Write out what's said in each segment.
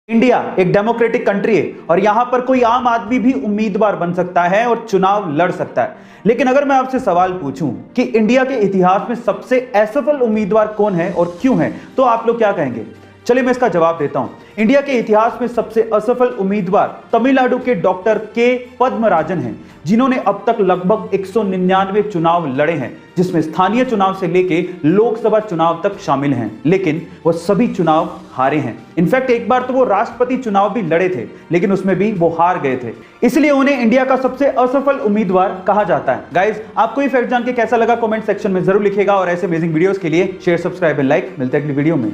India एक democratic country है और यहां पर कोई आम आदमी भी उम्मीदवार बन सकता है और चुनाव लड़ सकता है। लेकिन अगर मैं आपसे सवाल पूछूं कि इंडिया के इतिहास में सबसे असफल उम्मीदवार कौन है और क्यों है, तो आप लोग क्या कहेंगे? चलिए मैं इसका जवाब देता हूं। इंडिया के इतिहास में सबसे असफल उम्मीदवार तमिलनाडु के डॉक्टर के पद्मराजन हैं, जिन्होंने अब तक लगभग 199 चुनाव लड़े हैं, जिसमें स्थानीय चुनाव से लेके लोकसभा चुनाव तक शामिल हैं। लेकिन वो सभी चुनाव हारे हैं। इनफैक्ट एक बार तो वो राष्ट्रपति चुनाव भी लड़े थे, लेकिन उसमें भी वो हार गए थे। इसलिए उन्हें इंडिया का सबसे असफल उम्मीदवार कहा जाता है। गाइस, आपको ये फैक्ट जान के कैसा लगा कमेंट सेक्शन में जरूर लिखिएगा और ऐसे अमेजिंग वीडियोस के लिए शेयर, सब्सक्राइब एंड लाइक। मिलते हैं अगली वीडियो में।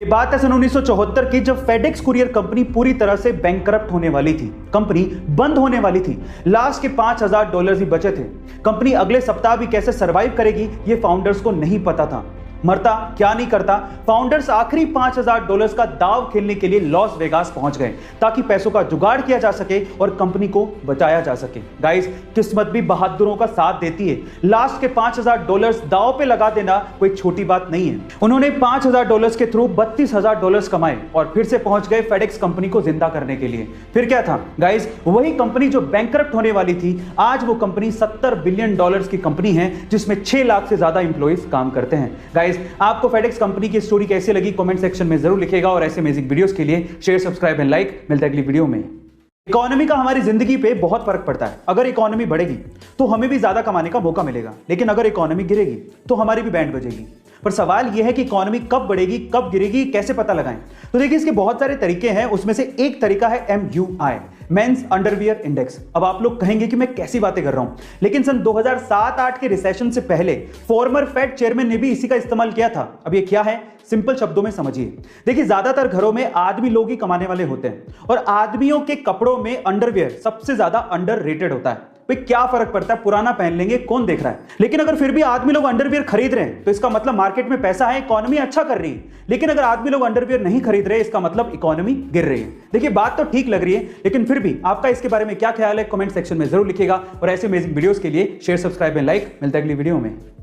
ये बात है सन 1974 की, जब फेडेक्स कुरियर कंपनी पूरी तरह से बैंकरप्ट होने वाली थी। कंपनी बंद होने वाली थी। लास्ट के $5000 ही बचे थे। कंपनी अगले सप्ताह भी कैसे सरवाइव करेगी, ये फाउंडर्स को नहीं पता था। मरता क्या नहीं करता, फाउंडर्स आखिरी $5000 का दाव खेलने के लिए लॉस वेगास पहुंच गए, ताकि पैसों का जुगाड़ किया जा सके और कंपनी को बचाया जा सके। गाइस, किस्मत भी बहादुरों का साथ देती है। लास्ट के $5000 दाव पे लगा देना कोई छोटी बात नहीं है। उन्होंने $5000 के थ्रू $32000 कमाए और फिर से पहुंच गए फेडेक्स कंपनी को जिंदा करने के लिए। फिर क्या था गाइस, वही कंपनी जो बैंकरप्ट होने वाली थी, आज वो कंपनी $70 बिलियन की कंपनी है, जिसमें 6 लाख से ज्यादा इंप्लॉइज काम करते हैं। गाइस, आपको फेडेक्स कंपनी की स्टोरी कैसी लगी कमेंट सेक्शन में जरूर लिखिएगा और ऐसे अमेजिंग वीडियोस के लिए शेयर, सब्सक्राइब एंड लाइक। मिलते हैं अगली वीडियो में। इकोनॉमी का हमारी जिंदगी पे बहुत फर्क पड़ता है। अगर इकोनॉमी बढ़ेगी तो हमें भी ज्यादा कमाने का मौका मिलेगा, लेकिन अगर इकोनॉमी गिरेगी तो हमारी भी बैंड बजेगी। पर सवाल यह है कि इकोनॉमी कब बढ़ेगी, कब गिरेगी, कैसे पता लगाएं? तो देखिए, इसके बहुत सारे तरीके हैं। उसमें से एक तरीका है MUI, मेंस अंडरवियर इंडेक्स। अब आप लोग कहेंगे कि मैं कैसी बातें कर रहा हूं, लेकिन सन 2007-8 के रिसेशन से पहले फॉर्मर फेड चेयरमैन ने भी इसी का इस्तेमाल किया था। अब ये क्या है, सिंपल शब्दों में समझिए। देखिए, ज्यादातर घरों में आदमी लोग ही कमाने वाले होते हैं और आदमियों के कपड़ों में अंडरवियर सबसे ज्यादा अंडररेटेड होता है। भाई क्या फर्क पड़ता है, पुराना पहन लेंगे, कौन देख रहा है। लेकिन अगर फिर भी आदमी लोग अंडरवियर खरीद रहे हैं तो इसका मतलब मार्केट में पैसा है, इकोनॉमी अच्छा कर रही है। लेकिन अगर आदमी लोग अंडरवियर नहीं खरीद रहे, इसका मतलब इकोनॉमी गिर रही है। देखिए, बात तो ठीक लग रही है, लेकिन फिर भी आपका इसके बारे में क्या ख्याल है कमेंट सेक्शन में जरूर लिखिएगा और ऐसे अमेजिंग वीडियोस के लिए शेयर, सब्सक्राइब एंड लाइक। मिलते हैं अगली वीडियो में।